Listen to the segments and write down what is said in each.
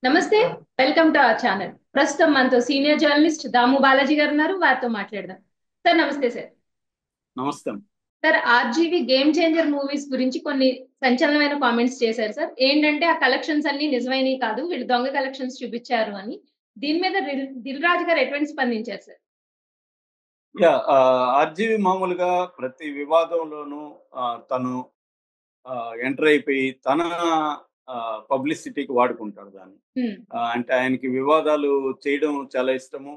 నమస్తే. Welcome to our channel. ప్రస్తుతం మనతో సీనియర్ జర్నలిస్ట్ దాము బాలాజీ గారు ఉన్నారు. వారితో మాట్లాడదాం. సార్ నమస్తే సార్. నమస్తే. Sir, RGV game changer movies గురించి కొన్ని సంచలనమైన కామెంట్స్ చేశారు సార్. ఏంటంటే ఆ కలెక్షన్స్ అన్ని నిజమైనవి కాదు, వీళ్ళు దొంగ కలెక్షన్స్ చూపించారు అని. దీని మీద దిల్ రాజు గారు ఎటువంటి స్పందించారు సార్? ఆర్జీవి మామూలుగా ప్రతి వివాదంలోనూ తను ఎంటర్ అయిపోయి తన పబ్లిసిటీకి వాడుకుంటాడు దాన్ని. అంటే ఆయనకి వివాదాలు చేయడం చాలా ఇష్టము.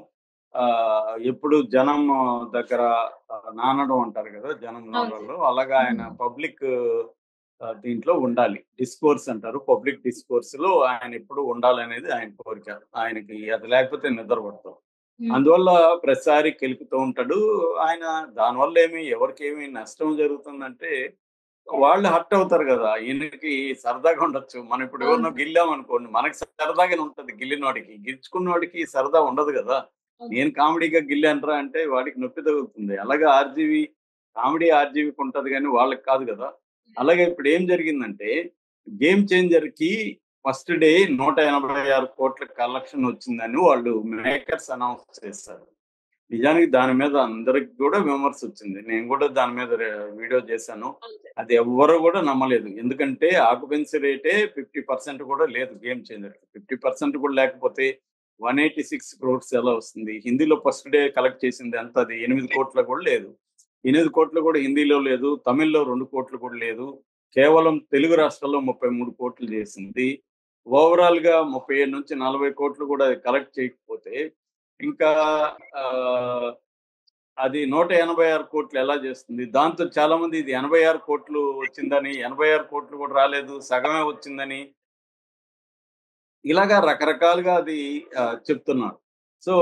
ఎప్పుడు జనం దగ్గర నానడం అంటారు కదా, జనం నోళ్ళలో. అలాగా ఆయన పబ్లిక్ దీంట్లో ఉండాలి. డిస్కోర్స్ అంటారు, పబ్లిక్ డిస్కోర్స్ లో ఆయన ఎప్పుడు ఉండాలనేది ఆయన కోరిక. ఆయనకి అది లేకపోతే నిద్ర పడతాం. అందువల్ల ప్రతిసారి కెలుకుతూ ఉంటాడు ఆయన. దానివల్ల ఎవరికేమి నష్టం జరుగుతుందంటే వాళ్ళు హర్ట్ అవుతారు కదా. ఈయనకి సరదాగా ఉండొచ్చు. మనం ఇప్పుడు ఎవరినో గిల్లాం అనుకోండి, మనకి సరదాగానే ఉంటది. గిల్లినోడికి, గిల్చుకున్నోడికి సరదా ఉండదు కదా. నేను కామెడీగా గిల్లానరా అంటే వాడికి నొప్పి తగులుతుంది. అలాగే కామెడీ ఆర్జీవికి ఉంటది కానీ వాళ్ళకి కాదు కదా. అలాగే ఇప్పుడు ఏం జరిగిందంటే, గేమ్ చేంజర్ కి ఫస్ట్ డే 186 కోట్ల కలెక్షన్ వచ్చిందని వాళ్ళు మేకర్స్ అనౌన్స్ చేస్తారు. నిజానికి దాని మీద అందరికి కూడా విమర్శ వచ్చింది. నేను కూడా దాని మీద వీడియో చేశాను. అది ఎవ్వరు కూడా నమ్మలేదు. ఎందుకంటే ఆక్యుపెన్సీ రేటే 50% కూడా లేదు గేమ్ చేంజర్. 50% కూడా లేకపోతే 186 crores ఎలా వస్తుంది? హిందీలో ఫస్ట్ డే కలెక్ట్ చేసింది ఎంత? అది 8 కోట్ల కూడా లేదు. 8 కోట్లు కూడా హిందీలో లేదు, తమిళ్లో 2 కోట్లు కూడా లేదు. కేవలం తెలుగు రాష్ట్రాల్లో 33 కోట్లు చేసింది. ఓవరాల్ గా 37 నుంచి 40 కోట్లు కూడా కలెక్ట్ చేయకపోతే ఇంకా అది 186 కోట్లు ఎలా చేస్తుంది? దాంతో చాలా మంది ఇది 86 కోట్లు వచ్చిందని, 86 కోట్లు కూడా రాలేదు, సగమే వచ్చిందని ఇలాగా రకరకాలుగా అది చెప్తున్నారు. సో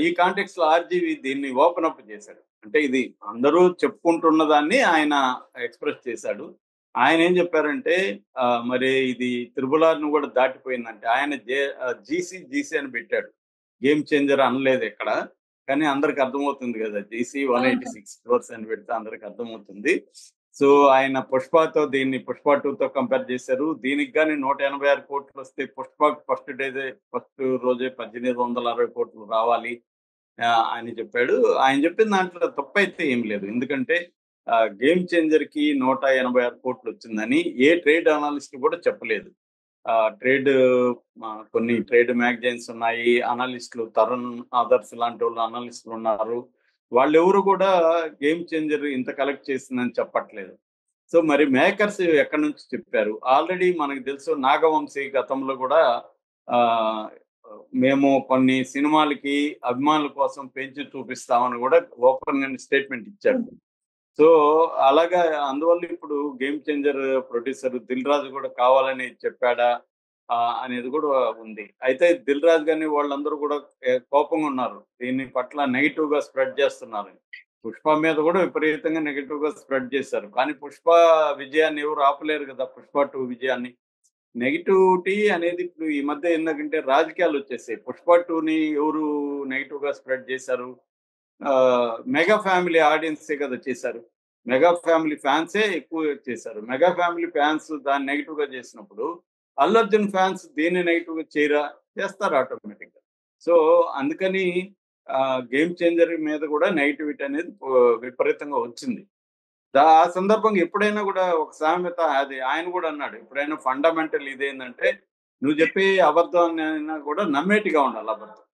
ఈ కాంటెక్స్ట్ లో ఆర్జీవి దీన్ని ఓపెన్ అప్ చేశాడు. అంటే ఇది అందరూ చెప్పుకుంటున్న దాన్ని ఆయన ఎక్స్ప్రెస్ చేశాడు. ఆయన ఏం చెప్పారంటే మరి ఇది త్రిబుల్ ఆర్‌ను కూడా దాటిపోయిందంటే ఆయన జీసీ అని పెట్టాడు. గేమ్ చేంజర్ అనలేదు ఎక్కడ. కానీ అందరికి అర్థమవుతుంది కదా, జీసీ 186 crores అని పెడితే అందరికి అర్థమవుతుంది. సో ఆయన పుష్పతో దీన్ని పుష్ప 2తో కంపేర్ చేశారు. దీనికి కానీ 186 కోట్లు వస్తే పుష్ప ఫస్ట్ రోజే 1860 కోట్లు రావాలి అని చెప్పాడు. ఆయన చెప్పిన దాంట్లో తప్పైతే ఏం లేదు. ఎందుకంటే గేమ్ చేంజర్ కి 186 కోట్లు వచ్చిందని ఏ ట్రేడ్ అనలిస్ట్ కూడా చెప్పలేదు. కొన్ని ట్రేడ్ మ్యాగజైన్స్ ఉన్నాయి, అనలిస్టులు తరుణ్ ఆదర్శ్ లాంటి వాళ్ళు అనలిస్టులు ఉన్నారు. వాళ్ళెవరు కూడా గేమ్ చేంజర్ ఇంత కలెక్ట్ చేసిందని చెప్పట్లేదు. సో మరి మేకర్స్ ఎక్కడి నుంచి చెప్పారు? ఆల్రెడీ మనకు తెలుసు, నాగవంశీ గతంలో కూడా మేము కొన్ని సినిమాలకి అభిమానుల కోసం పెంచి చూపిస్తామని కూడా ఓపెన్ స్టేట్మెంట్ ఇచ్చాడు. సో అలాగా అందువల్ల ఇప్పుడు game changer producer Dil Raju కూడా కావాలని చెప్పాడా అనేది కూడా ఉంది. అయితే దిల్ రాజు గాని వాళ్ళందరూ కూడా కోపంగా ఉన్నారు. దీని పట్ల నెగిటివ్ గా స్ప్రెడ్ చేస్తున్నారు. పుష్ప మీద కూడా విపరీతంగా నెగిటివ్ గా స్ప్రెడ్ చేశారు. కానీ పుష్ప విజయాన్ని ఎవరు ఆపలేరు కదా, పుష్ప 2 విజయాన్ని. నెగిటివిటీ అనేది ఇప్పుడు ఈ మధ్య ఎందుకంటే రాజకీయాలు వచ్చేసాయి. పుష్ప 2ని ఎవరు నెగిటివ్ గా స్ప్రెడ్ చేశారు? మెగా ఫ్యామిలీ ఆడియన్సే కదా చేశారు. మెగా ఫ్యామిలీ ఫ్యాన్సే ఎక్కువ చేశారు. మెగా ఫ్యామిలీ ఫ్యాన్స్ దాన్ని నెగిటివ్ గా చేసినప్పుడు అల్లు అర్జున్ ఫ్యాన్స్ దీన్ని నెగిటివ్ గా చేస్తారు ఆటోమేటిక్ గా. సో అందుకని గేమ్ చేంజర్ మీద కూడా నెగిటివిటీ అనేది విపరీతంగా వచ్చింది. ఆ సందర్భంగా ఎప్పుడైనా కూడా ఒక సామెత, అది ఆయన కూడా అన్నాడు, ఎప్పుడైనా ఫండమెంటల్ ఇదేంటంటే నువ్వు చెప్పే అబద్ధాన్ని కూడా నమ్మేటిగా ఉండాలి. అబద్ధం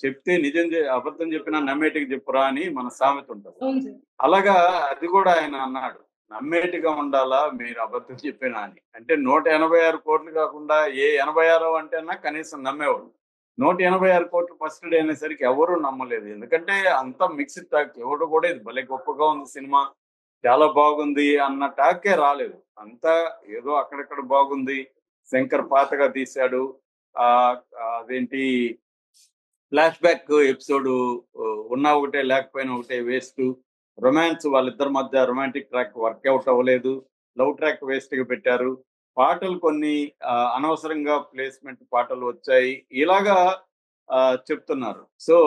చెప్తే నిజం, అబద్ధం చెప్పినా నమ్మేటికి చెప్పురా అని మన సామెత ఉంటుంది. అలాగా అది కూడా ఆయన అన్నాడు, నమ్మేటిగా ఉండాలా మీరు అబద్ధం చెప్పినా అని. అంటే 186 కోట్లు కాకుండా 86 అంటేనా కనీసం నమ్మేవాడు. 186 కోట్లు ఫస్ట్ డే అనేసరికి ఎవరు నమ్మలేదు. ఎందుకంటే అంత మిక్స్డ్ టాక్. ఎవరు కూడా ఇది భలే గొప్పగా ఉంది సినిమా, చాలా బాగుంది అన్న టాకే రాలేదు. అంతా ఏదో అక్కడక్కడ బాగుంది, శంకర్ పాతగా తీశాడు, అదేంటి ఫ్లాష్ బ్యాక్ ఎపిసోడ్ ఉన్నా ఒకటే లేకపోయినా ఒకటే వేస్ట్, రొమాన్స్ వాళ్ళిద్దరి మధ్య రొమాంటిక్ ట్రాక్ వర్కౌట్ అవ్వలేదు, లవ్ ట్రాక్ వేస్ట్ గా పెట్టారు, పాటలు కొన్ని అనవసరంగా ప్లేస్మెంట్ పాటలు వచ్చాయి, ఇలాగా చెప్తున్నారు. సో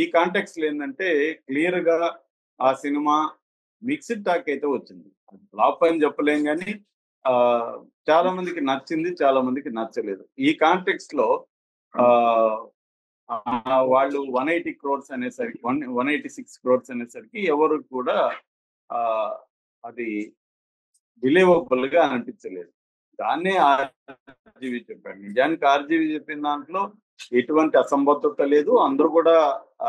ఈ కాంటెక్స్ట్ ఏంటంటే క్లియర్ గా ఆ సినిమా మిక్స్డ్ టాక్ అయితే వచ్చింది. ఫ్లాప్ అని చెప్పలేం కానీ చాలా మందికి నచ్చింది, చాలా మందికి నచ్చలేదు. ఈ కాంటెక్స్ట్ లో వాళ్ళు 180 crores అనేసరికి 186 crores అనేసరికి ఎవరు కూడా అది బిలీవబుల్ గా అనిపించలేదు. దాన్నే ఆర్జీవి చెప్పాడు. నిజానికి ఆర్జీవి చెప్పిన దాంట్లో ఎటువంటి అసంబద్ధత లేదు. అందరూ కూడా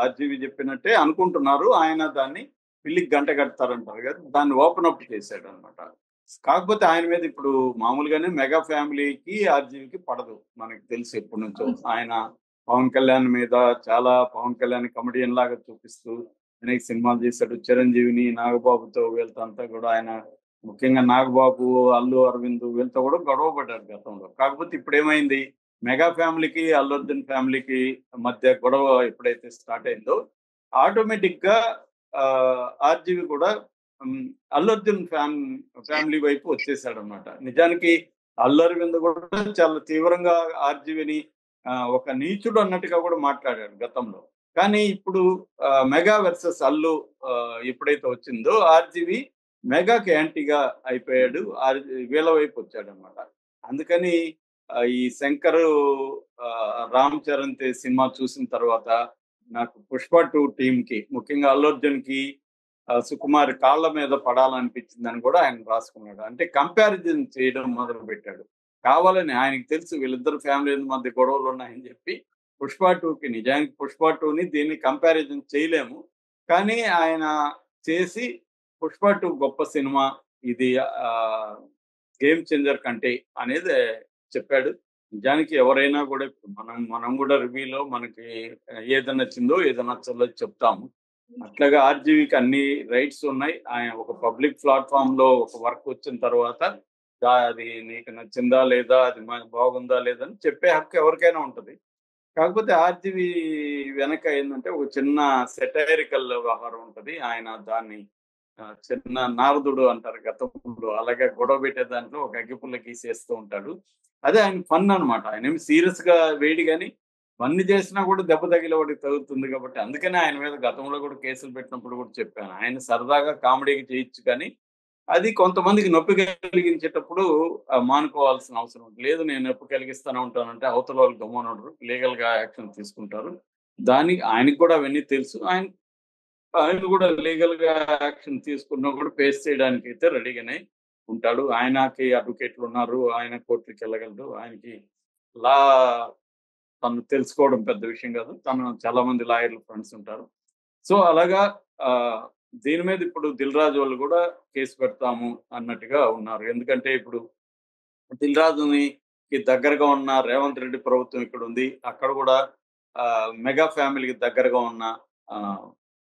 ఆర్జీవి చెప్పినట్టే అనుకుంటున్నారు. ఆయన దాన్ని పిల్లికి గంట కడతారంటారు కదా, దాన్ని ఓపెన్ అప్ చేశాడు అనమాట. కాకపోతే ఆయన మీద ఇప్పుడు మామూలుగానే మెగా ఫ్యామిలీకి ఆర్జీవికి పడదు, మనకి తెలుసు ఎప్పటి నుంచో. ఆయన పవన్ కళ్యాణ్ మీద చాలా, పవన్ కళ్యాణ్ కమెడియన్ లాగా చూపిస్తూ అనేక సినిమాలు చేశాడు. చిరంజీవిని, నాగబాబుతో వీళ్ళతో అంతా కూడా ఆయన, ముఖ్యంగా నాగబాబు, అల్లు అరవింద్ వీళ్ళతో కూడా గొడవ పడ్డారు గతంలో. కాకపోతే ఇప్పుడు ఏమైంది, మెగా ఫ్యామిలీకి అల్లు అర్జున్ ఫ్యామిలీకి మధ్య గొడవ ఎప్పుడైతే స్టార్ట్ అయిందో ఆటోమేటిక్ గా ఆర్జీవి కూడా అల్లు అర్జున్ ఫ్యామిలీ వైపు వచ్చేసాడు అనమాట. నిజానికి అల్లు అరవింద్ కూడా చాలా తీవ్రంగా ఆర్జీవిని ఒక నీచుడు అన్నట్టుగా కూడా మాట్లాడాడు గతంలో. కానీ ఇప్పుడు మెగా వర్సెస్ అల్లు ఎప్పుడైతే వచ్చిందో ఆర్జీవి మెగాకి యాంటీగా అయిపోయాడు, వీళ్ళ వైపు వచ్చాడు అనమాట. అందుకని ఈ శంకర్ రామ్ చరణ్ సినిమా చూసిన తర్వాత నాకు పుష్ప 2 టీమ్ కి, ముఖ్యంగా అల్లు అర్జున్ కి సుకుమార్ కాళ్ళ మీద పడాలనిపించిందని కూడా ఆయన రాసుకున్నాడు. అంటే కంపారిజన్ చేయడం మొదలు పెట్టాడు కావాలని. ఆయనకి తెలుసు వీళ్ళిద్దరు ఫ్యామిలీ మధ్య గొడవలు ఉన్నాయని చెప్పి పుష్ప 2కి, నిజానికి పుష్ప 2ని దీన్ని కంపారిజన్ చేయలేము, కానీ ఆయన చేసి పుష్ప 2 గొప్ప సినిమా, ఇది గేమ్ చేంజర్ కంటే అనేది చెప్పాడు. నిజానికి ఎవరైనా కూడా మనం కూడా రివ్యూలో మనకి ఏది నచ్చిందో ఏది నచ్చదో చెప్తాము. అట్లాగా ఆర్జీవికి అన్ని రైట్స్ ఉన్నాయి. ఆయన ఒక పబ్లిక్ ప్లాట్ఫామ్ లో ఒక వర్క్ వచ్చిన తర్వాత అది నీకు నచ్చిందా లేదా, అది బాగుందా లేదా అని చెప్పే హక్కు ఎవరికైనా ఉంటది. కాకపోతే ఆర్జీవి వెనక ఏంటంటే ఒక చిన్న సెటైరికల్ వ్యవహారం ఉంటది. ఆయన దాన్ని చిన్న నారదుడు అంటారు గతంలో, అలాగే గొడవ పెట్టే దాంట్లో ఒక అగ్గిపుల్ల గీసేస్తూ ఉంటాడు. అదే ఆయన ఫన్ అనమాట. ఆయన ఏమి సీరియస్ గా వేడి, కానీ వన్ని చేసినా కూడా దెబ్బ తగిలే వాడికి తగులుతుంది కాబట్టి అందుకనే ఆయన మీద గతంలో కూడా కేసులు పెట్టినప్పుడు కూడా చెప్పాను, ఆయన సరదాగా కామెడీకి చేయొచ్చు, కానీ అది కొంతమందికి నొప్పి కలిగించేటప్పుడు మానుకోవాల్సిన అవసరం లేదు. నేను నొప్పి కలిగిస్తూనే ఉంటానంటే అవతల వాళ్ళు గమ్మునుండరు, లీగల్ గా యాక్షన్ తీసుకుంటారు. దానికి ఆయనకు కూడా అవన్నీ తెలుసు. ఆయన కూడా లీగల్ గా యాక్షన్ తీసుకున్నా కూడా ఫేస్ చేయడానికి అయితే రెడీగానే ఉంటాడు. ఆయనకి అడ్వకేట్లు ఉన్నారు, ఆయన కోర్టుకి వెళ్ళగలడు. ఆయనకి లా తను తెలుసుకోవడం పెద్ద విషయం కాదు. తను చాలా మంది లాయర్లు ఫ్రెండ్స్ ఉంటారు. సో అలాగా దీని మీద ఇప్పుడు దిల్ రాజు వాళ్ళు కూడా కేసు పెడతాము అన్నట్టుగా ఉన్నారు. ఎందుకంటే ఇప్పుడు దిల్ రాజుని దగ్గరగా ఉన్న రేవంత్ రెడ్డి ప్రభుత్వం ఇక్కడ ఉంది. అక్కడ కూడా మెగా ఫ్యామిలీకి దగ్గరగా ఉన్న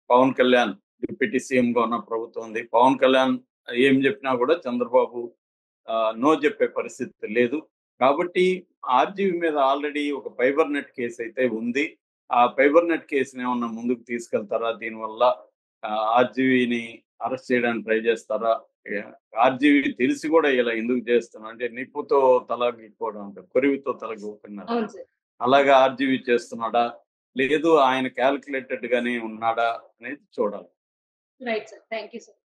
పవన్ కళ్యాణ్ డిప్యూటీ సీఎం గా ఉన్న ప్రభుత్వం ఉంది. పవన్ కళ్యాణ్ ఏం చెప్పినా కూడా చంద్రబాబు నో చెప్పే పరిస్థితి లేదు. కాబట్టి ఆర్జీవి మీద ఆల్రెడీ ఒక ఫైబర్ నెట్ కేసు అయితే ఉంది. ఆ ఫైబర్ నెట్ కేసుని ఏమన్నా ముందుకు తీసుకెళ్తారా, దీనివల్ల ఆర్జీవిని అరెస్ట్ చేయడానికి ట్రై చేస్తారా, ఆర్జీవి తెలిసి కూడా ఇలా ఎందుకు చేస్తున్నా అంటే నిప్పుతో తలగిపోవడం అంటే కొరివితో తలగిపోతున్నారు, అలాగా ఆర్జీవి చేస్తున్నాడా లేదు ఆయన క్యాల్కులేటెడ్ గానే ఉన్నాడా అనేది చూడాలి. Right sir, thank you sir.